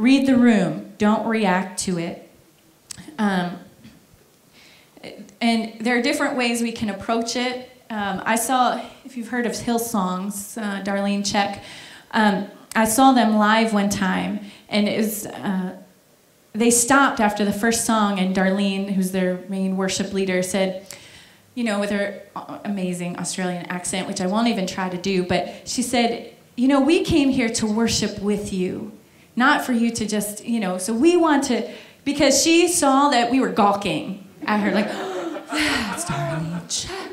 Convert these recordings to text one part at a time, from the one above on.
read the room. Don't react to it. And there are different ways we can approach it. I saw, if you've heard of Hillsongs, Darlene Check, I saw them live one time, and it was, they stopped after the first song, and Darlene, who's their main worship leader, said, you know, with her amazing Australian accent, which I won't even try to do, but she said, you know, we came here to worship with you, not for you to just, you know, so we want to, because she saw that we were gawking at her, like, oh, that's Darlene Check.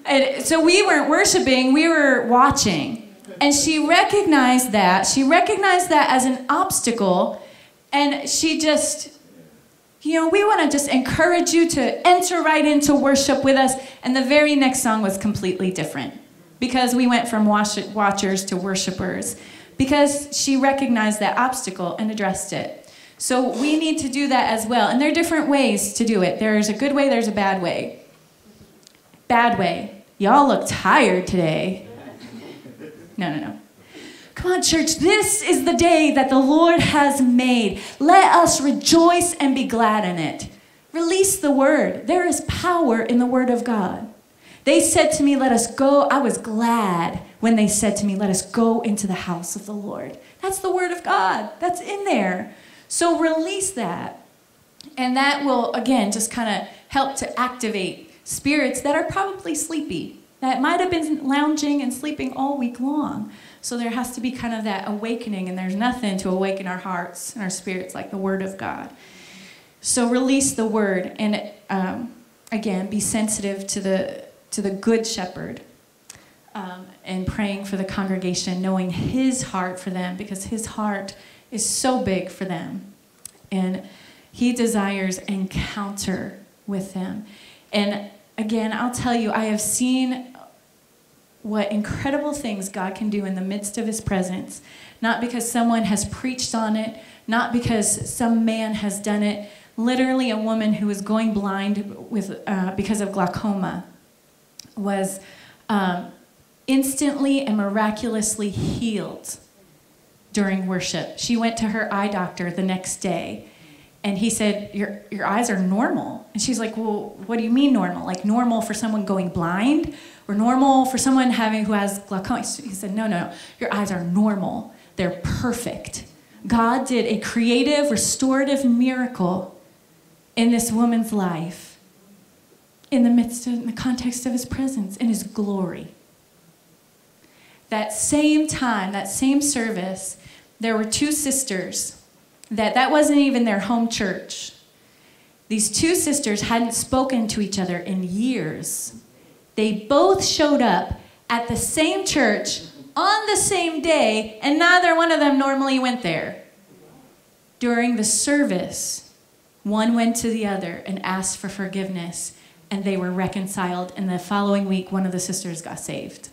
And so we weren't worshiping, we were watching. And she recognized that. She recognized that as an obstacle, and she just, you know, we want to just encourage you to enter right into worship with us. And the very next song was completely different, because we went from watchers to worshipers, because she recognized that obstacle and addressed it. So we need to do that as well. And there are different ways to do it. There's a good way, there's a bad way. Bad way. Y'all look tired today. No. Come on, church, this is the day that the Lord has made. Let us rejoice and be glad in it. Release the word. There is power in the word of God. They said to me, let us go. I was glad when they said to me, let us go into the house of the Lord. That's the word of God. That's in there. So release that. And that will, again, just kind of help to activate spirits that are probably sleepy, that might have been lounging and sleeping all week long. So there has to be kind of that awakening, and there's nothing to awaken our hearts and our spirits like the Word of God. So release the Word, and again, be sensitive to the Good Shepherd, and praying for the congregation, knowing His heart for them, because His heart is so big for them, and He desires encounter with them. And again, I'll tell you, I have seen what incredible things God can do in the midst of His presence. Not because someone has preached on it, not because some man has done it. Literally, a woman who was going blind because of glaucoma was instantly and miraculously healed during worship. She went to her eye doctor the next day, and he said, your eyes are normal. And she's like, well, what do you mean normal? Like normal for someone going blind, or normal for someone who has glaucoma? He said, no, your eyes are normal. They're perfect. God did a creative, restorative miracle in this woman's life, in the context of His presence, in His glory. That same time, that same service, there were two sisters that wasn't even their home church. These two sisters hadn't spoken to each other in years. They both showed up at the same church on the same day, and neither one of them normally went there. During the service, one went to the other and asked for forgiveness, and they were reconciled, and the following week, one of the sisters got saved.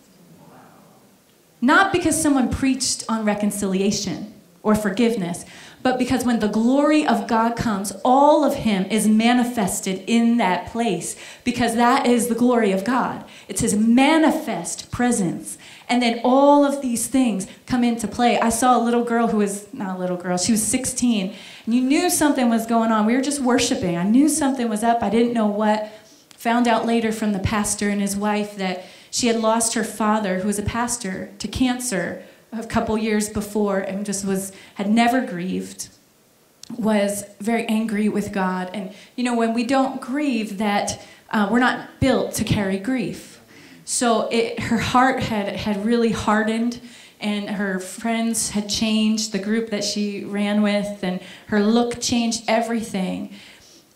Not because someone preached on reconciliation or forgiveness, but because when the glory of God comes, all of Him is manifested in that place, because that is the glory of God. It's His manifest presence. And then all of these things come into play. I saw a little girl who was, not a little girl, she was 16, and you knew something was going on. We were just worshiping. I knew something was up. I didn't know what. Found out later from the pastor and his wife that she had lost her father, who was a pastor, to cancer a couple years before, and just had never grieved, was very angry with God. And you know, when we don't grieve, that we're not built to carry grief. So her heart had really hardened, and her friends had changed, the group that she ran with, and her look changed, everything.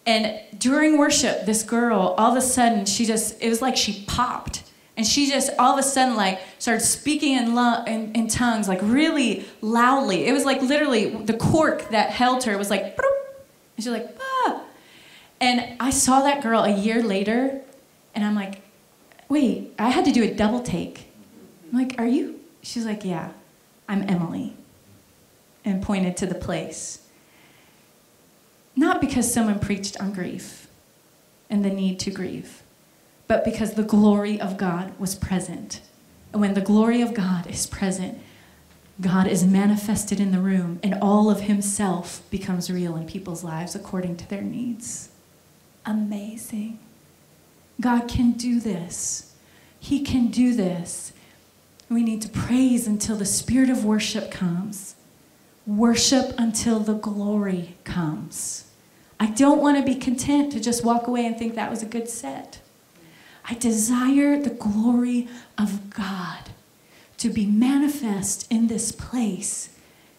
And during worship, this girl, all of a sudden, it was like she popped. And she just, all of a sudden, like, started speaking in tongues, like, really loudly. It was like, literally, the cork that held her was like, boop, and she was like, ah. And I saw that girl a year later, and I'm like, wait, I had to do a double take. I'm like, are you? She's like, yeah, I'm Emily. And pointed to the place. Not because someone preached on grief and the need to grieve, but because the glory of God was present. And when the glory of God is present, God is manifested in the room, and all of himself becomes real in people's lives according to their needs. Amazing. God can do this. He can do this. We need to praise until the spirit of worship comes. Worship until the glory comes. I don't want to be content to just walk away and think that was a good set. I desire the glory of God to be manifest in this place.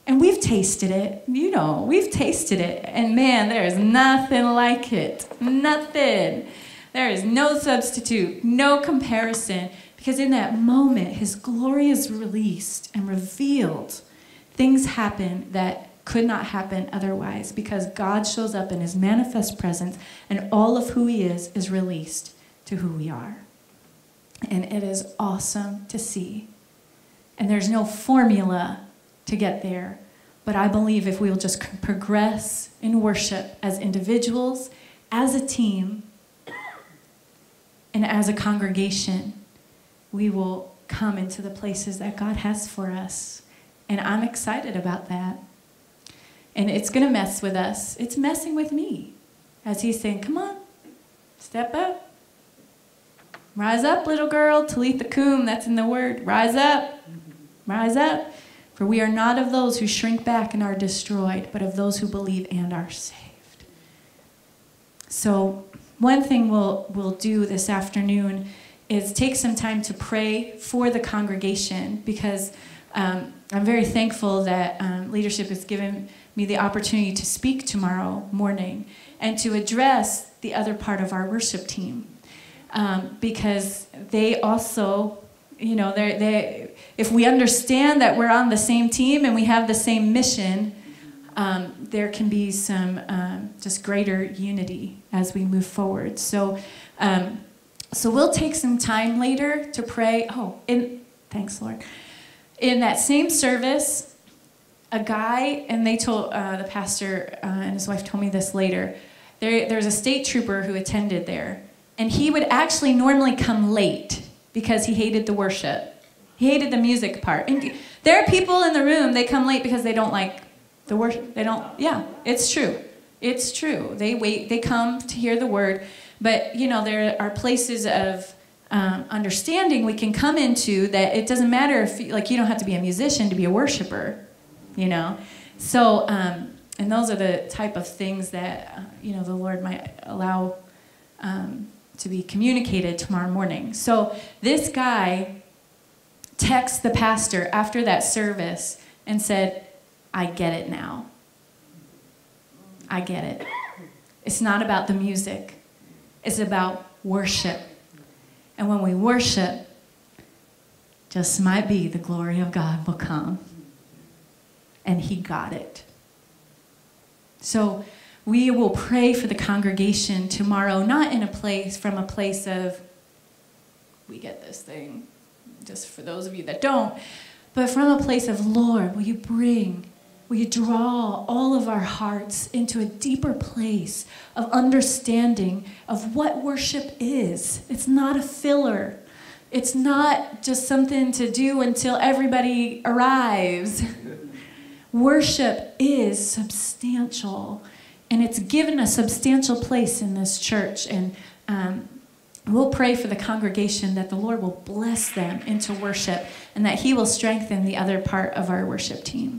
And we've tasted it. You know, we've tasted it. And man, there is nothing like it. Nothing. There is no substitute, no comparison. Because in that moment, his glory is released and revealed. Things happen that could not happen otherwise because God shows up in his manifest presence and all of who he is released to who we are. And it is awesome to see. And there's no formula to get there. But I believe if we'll just progress in worship as individuals, as a team, and as a congregation, we will come into the places that God has for us. And I'm excited about that. And it's going to mess with us. It's messing with me. As he's saying, come on, step up. Rise up, little girl. Talitha kum, that's in the word. Rise up. Rise up. For we are not of those who shrink back and are destroyed, but of those who believe and are saved. So one thing we'll do this afternoon is take some time to pray for the congregation, because I'm very thankful that leadership has given me the opportunity to speak tomorrow morning and to address the other part of our worship team, because they also, you know, if we understand that we're on the same team and we have the same mission, there can be some just greater unity as we move forward. So we'll take some time later to pray. Thanks, Lord. In that same service, a guy, and they told, the pastor and his wife told me this later, there's a state trooper who attended there, and he would actually normally come late because he hated the worship. He hated the music part. And there are people in the room, they come late because they don't like the worship. It's true. It's true. They wait, they come to hear the word, but you know, there are places of understanding we can come into that it doesn't matter if, like, you don't have to be a musician to be a worshiper, you know. So, and those are the type of things that, you know, the Lord might allow to be communicated tomorrow morning. So this guy texted the pastor after that service and said, I get it now. I get it. It's not about the music. It's about worship. And when we worship, just might be the glory of God will come. And he got it. So we will pray for the congregation tomorrow, not from a place of, we get this thing, just for those of you that don't, but from a place of, Lord, will you draw all of our hearts into a deeper place of understanding of what worship is. It's not a filler. It's not just something to do until everybody arrives. Worship is substantial, and it's given a substantial place in this church. And we'll pray for the congregation that the Lord will bless them into worship and that he will strengthen the other part of our worship team.